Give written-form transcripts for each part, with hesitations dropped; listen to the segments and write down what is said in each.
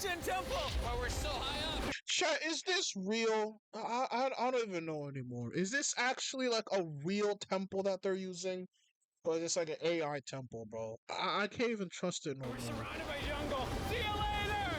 ancient temple! Why we're so high up! Chat, is this real? I don't even know anymore. Is this actually like a real temple that they're using? Or is this like an AI temple, bro? I can't even trust it no We're more. surrounded by jungle. See you later!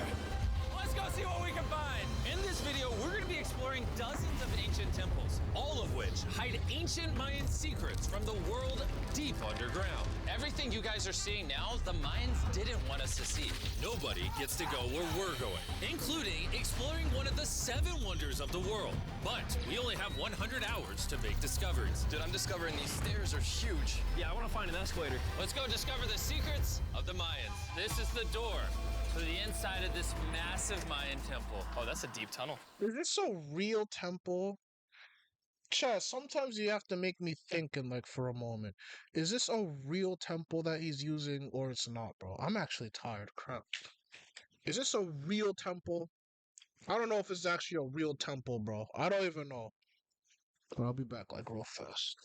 Let's go see what we can find. In this video, we're going to be exploring dozens of ancient temples, all of which hide ancient Mayan secrets from the world deep underground. Everything you guys are seeing now, the Mayans didn't want us to see. Nobody gets to go where we're going, including exploring one of the 7 wonders of the world. But we only have 100 hours to make discoveries. Dude, I'm discovering these stairs are huge. Yeah, I want to find an escalator. Let's go discover the secrets of the Mayans. This is the door to the inside of this massive Mayan temple. Oh, that's a deep tunnel. Is this a real temple? Chat, sometimes you have to make me thinking like for a moment. Is this a real temple that he's using or it's not, bro? I'm actually tired. Crap. Is this a real temple? I don't know if it's actually a real temple, bro. I don't even know. But I'll be back like real fast.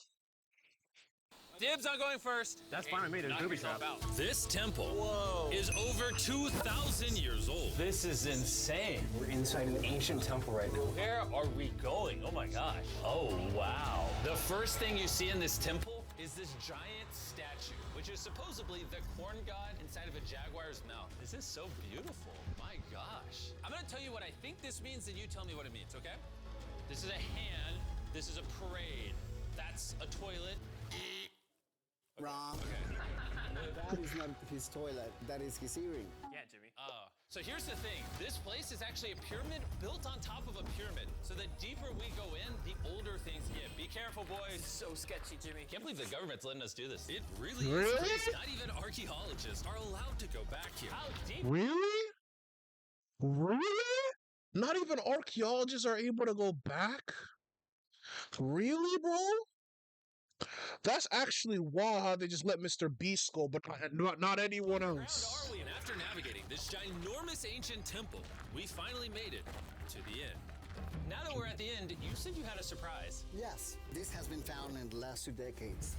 Dibs on going first. That's fine with me. There's Knock booby yourself trap. out. This temple Whoa. is over 2,000 years old. This is insane. We're inside an ancient temple right now. Where are we going? Oh my gosh. Oh, wow. The first thing you see in this temple is this giant statue, which is supposedly the corn god inside of a jaguar's mouth. This is so beautiful. My gosh. I'm gonna tell you what I think this means, and you tell me what it means, okay? This is a hand. This is a parade. That's a toilet. Wrong. That is not his toilet. That is his earring. Yeah, Jimmy. So here's the thing. This place is actually a pyramid built on top of a pyramid. So the deeper we go in, the older things get. Be careful, boys. So sketchy, Jimmy. Can't believe the government's letting us do this. It really Really? is crazy. Not even archaeologists are allowed to go back here. How deep? Really? Really? Not even archaeologists are able to go back? Really, bro? That's actually wild how they just let Mr. Beast go, but not anyone Proud else. are we? And after navigating this ginormous ancient temple, we finally made it to the end. Now that we're at the end, you said you had a surprise. Yes, this has been found in the last 2 decades.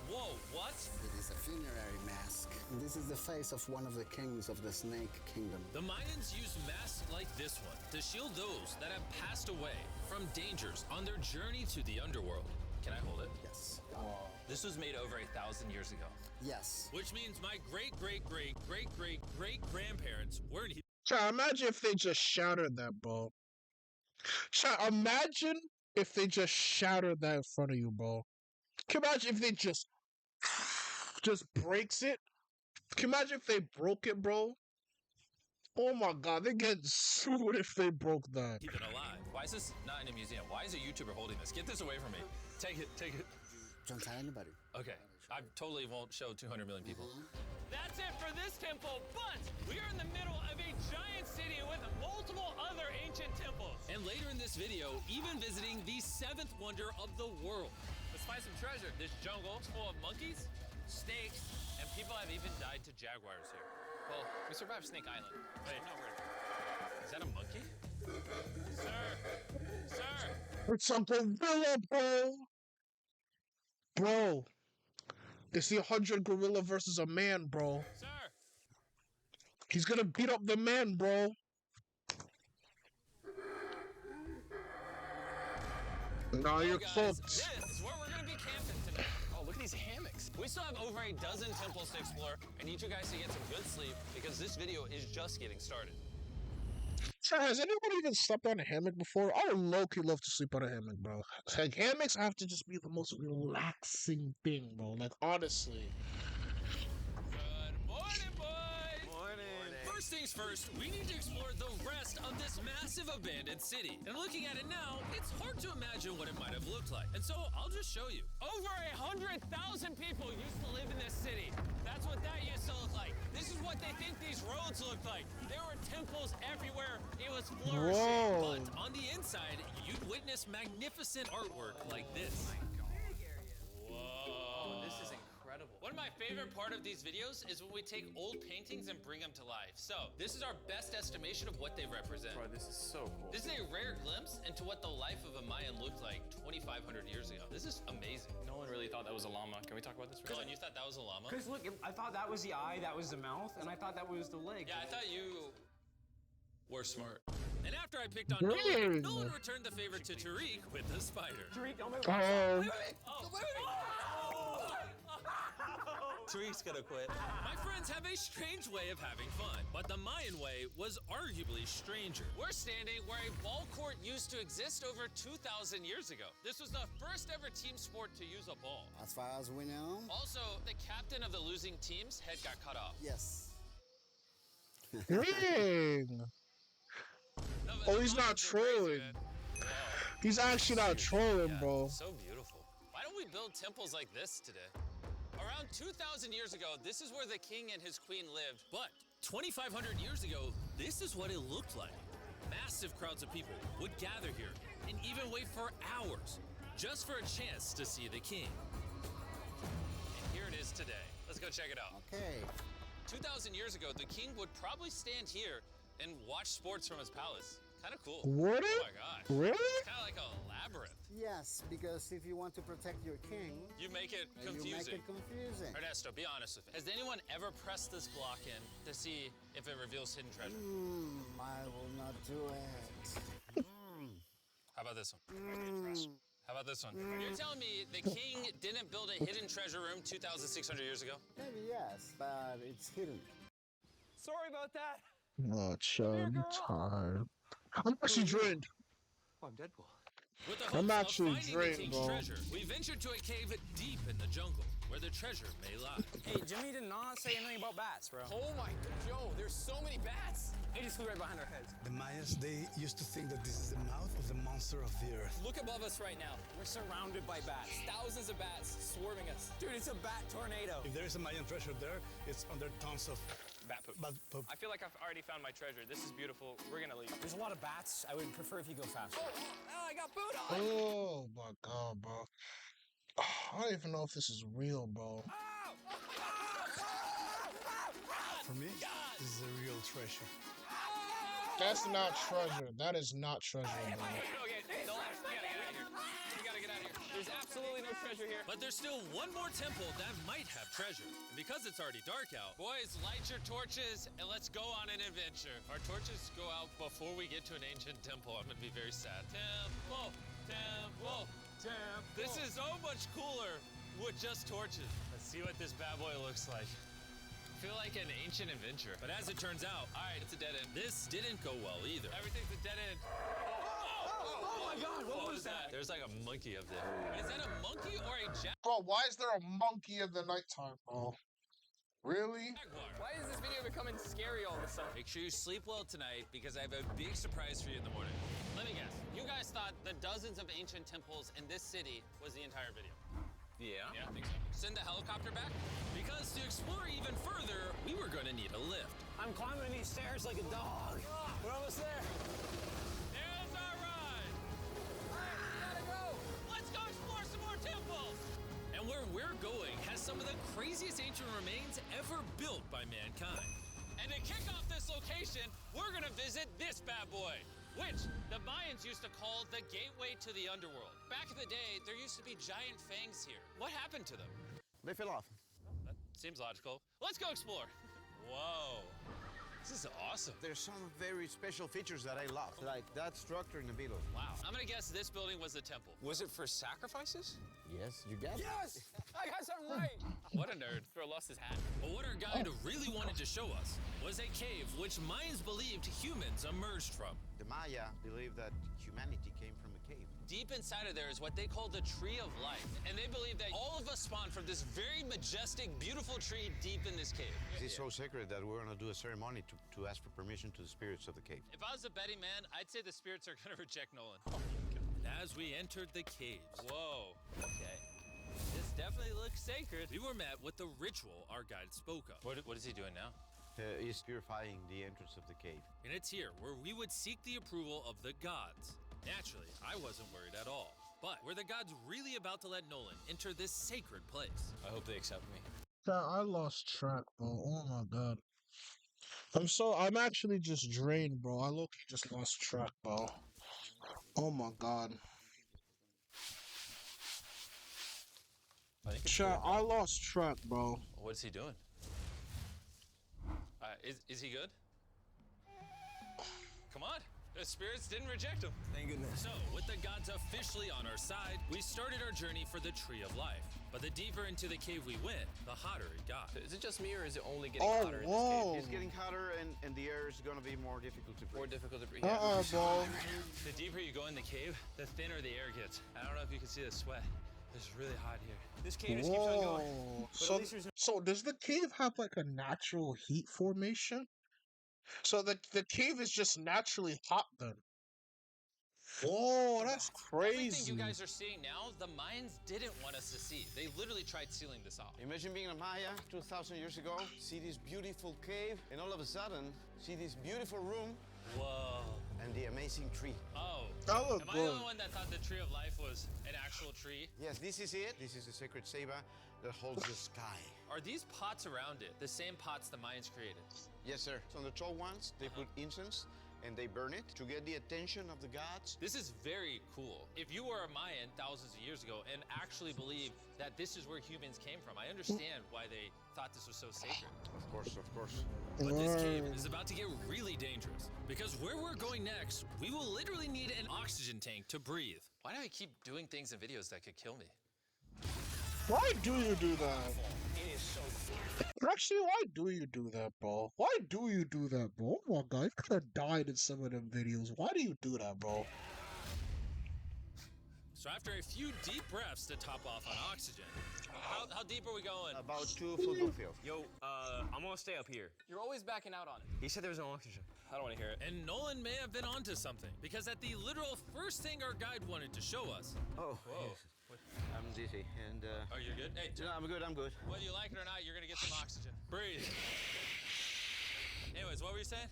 Whoa, what? It is a funerary mask. This is the face of one of the kings of the Snake Kingdom. The Mayans used masks like this one to shield those that have passed away from dangers on their journey to the underworld. Can I hold it? Yes. This was made over 1,000 years ago. Yes. Which means my great-great-great-great-great-grandparents weren't here. Chat, imagine if they just shattered that, bro. Chat, imagine if they just shattered that in front of you, bro. Can you imagine if they just breaks it? Can you imagine if they broke it, bro? Oh my god, they get sued if they broke that. Even alive. Why is this not in a museum? Why is a YouTuber holding this? Get this away from me. Take it, take it. Don't tell anybody. Okay, I totally won't show 200 million people. That's it for this temple, but we are in the middle of a giant city with multiple other ancient temples. And later in this video, even visiting the 7th wonder of the world. Let's find some treasure. This jungle is full of monkeys, snakes, and people have even died to jaguars here. Well, we survived Snake Island. Wait, no, is that a monkey? Sir! It's a gorilla, bro. Bro, it's the 100 gorilla versus a man, bro. Sir! He's gonna beat up the man, bro. Now you're Guys, cooked. this is where we're gonna be camping tonight. Oh, look at these hammocks. We still have over a dozen temples to explore. I need you guys to get some good sleep because this video is just getting started. Chat, has anyone even slept on a hammock before? I would low-key love to sleep on a hammock, bro. Like, hammocks have to just be the most relaxing thing, bro. Like, honestly. Good morning, boys! First things first, we need to explore the rest of this massive abandoned city. And looking at it now, it's hard to imagine what it might have looked like. And so I'll just show you. Over 100,000 people used to live in this city. That's what that used to look like. This is what they think these roads look like. There were temples everywhere. It was flourishing. Whoa. But on the inside, you'd witness magnificent artwork like this. Whoa. This is incredible. One of my favorite part of these videos is when we take old paintings and bring them to life. So this is our best estimation of what they represent. Bro, this is so cool. This is a rare glimpse into what the life of a Mayan looked like 2,500 years ago. This is amazing. No one really thought that was a llama. Can we talk about this for a Dylan, second? you thought that was a llama? Because look, I thought that was the eye, that was the mouth, and I thought that was the leg. Yeah, I thought you were smart. And after I picked on Dang. Nolan returned the favor to Tariq with the spider. Oh, Tariq's gonna quit. My friends have a strange way of having fun, but the Mayan way was arguably stranger. We're standing where a ball court used to exist over 2,000 years ago. This was the first ever team sport to use a ball. As far as we know, Also, the captain of the losing team's head got cut off. yes. dang. No, but Oh, the he's not Mayans were crazy, trolling. man. He's actually not trolling, Yeah, bro. so beautiful. Why don't we build temples like this today? Around 2,000 years ago, this is where the king and his queen lived. But 2,500 years ago, this is what it looked like. Massive crowds of people would gather here and even wait for hours just for a chance to see the king. And here it is today. Let's go check it out. Okay. 2,000 years ago, the king would probably stand here and watch sports from his palace. Kind of cool. Would Oh it? my gosh. Really? It's kind of like a labyrinth. Yes, because if you want to protect your king, You make it you make confusing. it confusing. Ernesto, be honest with me. Has anyone ever pressed this block in to see if it reveals hidden treasure? I will not do it. How about this one? How about this one? You're telling me the king didn't build a hidden treasure room 2,600 years ago? Maybe yes, but it's hidden. Sorry about that. Oh, Chad, I'm tired. I'm actually drained. Oh, I'm Deadpool. With the I'm hopes actually of finding the drained, king's bro. treasure, we ventured to a cave deep in the jungle where the treasure may lie. Hey, Jimmy did not say anything about bats, bro. Oh my, Joe, there's so many bats. They just flew right behind our heads. The Mayas, they used to think that this is the mouth of the monster of the earth. Look above us right now. We're surrounded by bats. Thousands of bats swarming us. Dude, it's a bat tornado. If there is a Mayan treasure there, it's under tons of Bat poop. bad poop. I feel like I've already found my treasure. This is beautiful. We're gonna leave. There's a lot of bats. I would prefer if you go faster. Oh, I got food on! Oh my god, bro. I don't even know if this is real, bro. For me, this is a real treasure. That's not treasure. That is not treasure, bro. Okay, don't let us. We gotta get out of here. We gotta get out of here. There's absolutely no treasure here. But there's still one more temple that might have treasure. And because it's already dark out, boys, light your torches and let's go on an adventure. Our torches go out before we get to an ancient temple. I'm gonna be very sad. Temple, temple, temple. This is so much cooler with just torches. Let's see what this bad boy looks like. I feel like an ancient adventure. But as it turns out, all right, it's a dead end. This didn't go well either. Everything's a dead end. Oh my God, what was that? There's like a monkey up there. Is that a monkey or a Bro, why is there a monkey in the nighttime, bro? Really? jaguar? Why is this video becoming scary all of a sudden? Make sure you sleep well tonight because I have a big surprise for you in the morning. Let me guess. You guys thought the dozens of ancient temples in this city was the entire video. Yeah. Yeah, I think so. Send the helicopter back? Because to explore even further, we were going to need a lift. I'm climbing these stairs like a dog. We're almost there. There's our ride! Gotta go. Let's go explore some more temples! And where we're going has some of the craziest ancient remains ever built by mankind. And to kick off this location, we're gonna visit this bad boy, which the Mayans used to call the gateway to the underworld. Back in the day, there used to be giant fangs here. What happened to them? They fell off. That seems logical. Let's go explore. Whoa. This is awesome. There's some very special features that I love, like that structure in the middle. Wow. I'm gonna guess this building was the temple. Was it for sacrifices? Yes, you get it. Yes! I got something right. What a nerd. Bro lost his hat. But what our guide really wanted to show us was a cave which Mayans believed humans emerged from. The Maya believe that humanity came from a cave. Deep inside of there is what they call the Tree of Life. And they believe that all of us spawned from this very majestic, beautiful tree deep in this cave. It's so sacred that we're gonna do a ceremony to ask for permission to the spirits of the cave. If I was a betting man, I'd say the spirits are gonna reject Nolan. And as we entered the caves, whoa, okay. This definitely looks sacred. We were met with the ritual our guide spoke of. What is he doing now? He's purifying the entrance of the cave. And it's here where we would seek the approval of the gods. Naturally, I wasn't worried at all. But were the gods really about to let Nolan enter this sacred place? I hope they accept me. I lost track, bro. Oh my god. I'm actually just drained, bro. I low-key just lost track, bro. Oh my god. I think Chat, I lost track, bro. What's he doing? Is he good? Come on. The spirits didn't reject him. Thank goodness. So, with the gods officially on our side, we started our journey for the Tree of Life. But the deeper into the cave we went, the hotter it got. Is it just me, or is it only getting Oh, hotter in this whoa. cave? It's getting hotter, and the air is going to be more difficult to breathe. More difficult to breathe. Bro. The deeper you go in the cave, the thinner the air gets. I don't know if you can see the sweat. It's really hot here. This cave just keeps on going. Whoa. But at least there's So does the cave have like a natural heat formation? So the cave is just naturally hot then. Whoa, that's Everything crazy. you guys are seeing now, the Mayans didn't want us to see. They literally tried sealing this off. Imagine being a Maya 2,000 years ago, see this beautiful cave, and all of a sudden, see this beautiful room Whoa. and the amazing tree. Oh. That look Am I the good. only one that thought the Tree of Life was an actual tree? Yes, this is it. This is the sacred ceiba that holds the sky. Are these pots around it the same pots the Mayans created? Yes, sir. So on the tall ones, they put incense and they burn it to get the attention of the gods. This is very cool. If you were a Mayan thousands of years ago and actually believe that this is where humans came from, I understand why they thought this was so sacred. Of course, of course. But this cave is about to get really dangerous because where we're going next, we will literally need an oxygen tank to breathe. Why do I keep doing things in videos that could kill me? Why do you do that? it is so cool. Actually, why do you do that, bro? Why do you do that, bro? Oh my god, you could have died in some of them videos. Why do you do that, bro? So after a few deep breaths to top off on oxygen, how deep are we going? About 2 football fields. Yo, I'm gonna stay up here. You're always backing out on it. He said there was no oxygen. I don't want to hear it. And Nolan may have been onto something because at the literal first thing our guide wanted to show us. Oh, Whoa. yes. I'm dizzy, and Oh, you're good? Hey, no, I'm good. I'm good. whether you like it or not, you're gonna get some oxygen. Breathe. Anyways, what were you saying?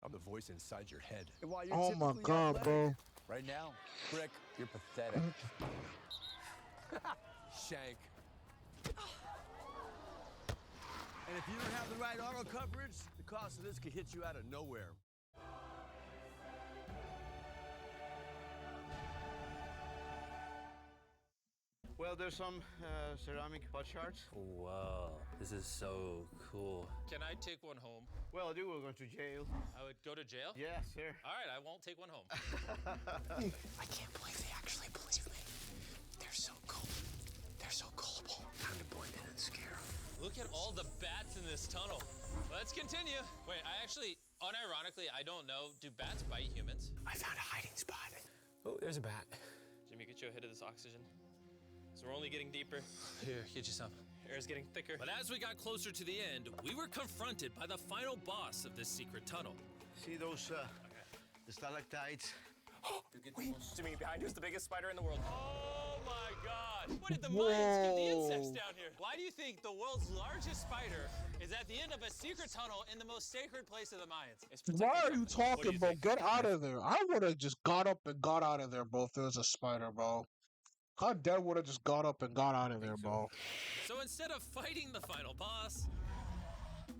I'm the voice inside your head. Oh my god, bro. Right now, Brick, you're pathetic. Shank. And if you don't have the right auto coverage, the cost of this could hit you out of nowhere. Well, there's some ceramic pot shards. Wow, this is so cool. Can I take one home? Well, you will go to jail. I would go to jail? Yes, sir. All right, I won't take one home. I can't believe they actually believe me. They're so cool. They're so gullible. Time to blend in and scare them. Look at all the bats in this tunnel. Let's continue. Wait, unironically, I don't know. Do bats bite humans? I found a hiding spot. Oh, there's a bat. Jimmy, get you a hit of this oxygen. So we're only getting deeper. Here, get you some. Air's getting thicker. But as we got closer to the end, we were confronted by the final boss of this secret tunnel. See those the stalactites? Wait, Jimmy, behind you is the biggest spider in the world. Oh my God! What did the Mayans give the insects Whoa. down here? Why do you think the world's largest spider is at the end of a secret tunnel in the most sacred place of the Mayans? It's Why are you protecting something. What do talking, you bro? think? Get out of there. I would have just got up and got out of there, bro, if there was a spider, bro. I dead would have just got up and got out of there, bro. So instead of fighting the final boss,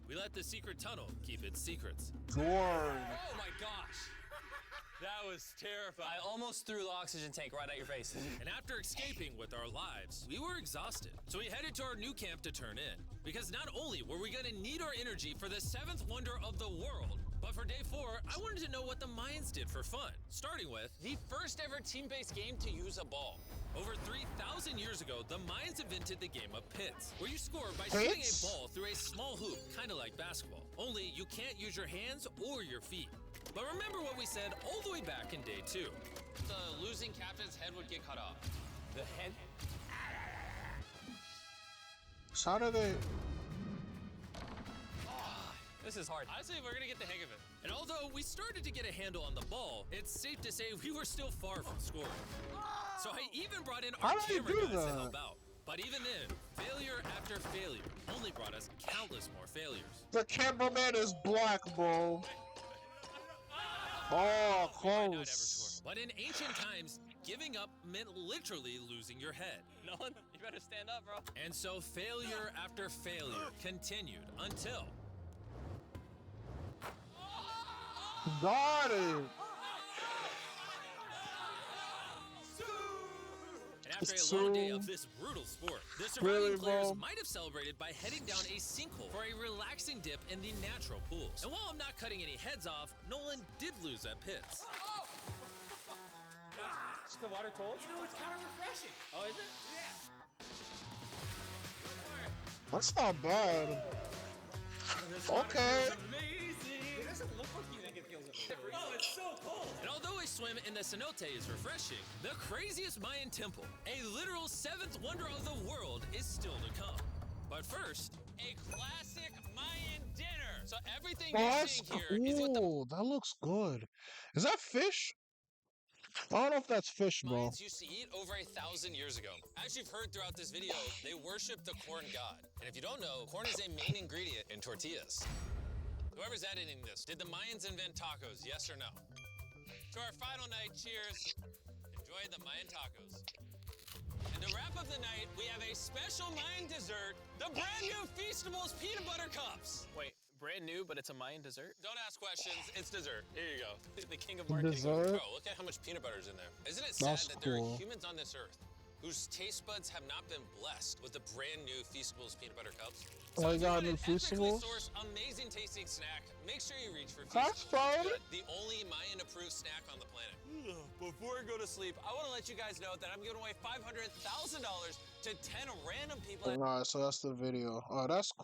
we let the secret tunnel keep its secrets. Darn. Oh my gosh! That was terrifying. I almost threw the oxygen tank right at your face. And after escaping with our lives, we were exhausted. So we headed to our new camp to turn in. Because not only were we gonna need our energy for the seventh wonder of the world, but for day 4, I wanted to know what the Mayans did for fun. Starting with the first ever team-based game to use a ball. Over 3,000 years ago, the Mayans invented the game of pits, where you score by shooting Pits? a ball through a small hoop, kind of like basketball. Only you can't use your hands or your feet. But remember what we said all the way back in day 2. The losing captain's head would get cut off. The head. So how do they... This is hard. Honestly, we're gonna get the hang of it. And although we started to get a handle on the ball, it's safe to say we were still far from scoring. So I even brought in our How do you camera do guys to that? help out. But even then, failure after failure only brought us countless more failures. The cameraman is black, bro. Oh, We might not ever close. score. But in ancient times, giving up meant literally losing your head. Nolan, you better stand up, bro. And so failure after failure continued until... Got it. And after a So- long day of this brutal sport, the surviving Really, players bro? might have celebrated by heading down a sinkhole for a relaxing dip in the natural pools. And while I'm not cutting any heads off, Nolan did lose at pits. Is the water cold? You know, it's kind of refreshing. Oh, is it? That's not bad. Okay. Amazing. It doesn't look like you think it feels amazing. Oh, it's so cold. And although a swim in the cenote is refreshing, the craziest Mayan temple, a literal seventh wonder of the world, is still to come. But first, A classic Mayan dinner. so everything Oh, you're that's seeing here is what the cool. That looks good. Is that fish? I don't know if that's fish, bro. Mayans used to eat over 1,000 years ago. As you've heard throughout this video, they worship the corn god. And if you don't know, corn is a main ingredient in tortillas. Whoever's editing this, did the Mayans invent tacos, yes or no? To our final night, cheers. Enjoy the Mayan tacos. And to wrap up the night, we have a special Mayan dessert, the brand new Feastables peanut butter cups. Wait, brand new, but it's a Mayan dessert? Don't ask questions, it's dessert. Here you go. The king of marketing. Dessert? Bro, look at how much peanut butter is in there. Isn't it sad That's that there cool. are humans on this earth whose taste buds have not been blessed with the brand new Feastables peanut butter cups? Oh, if you got want new an ethically Feastables? sourced, amazing tasting snack, make sure you reach for That's Feastables. fine. The only Mayan approved snack on the planet. Before I go to sleep, I want to let you guys know that I'm giving away $500,000 to 10 random people. Alright, so that's the video. Oh, that's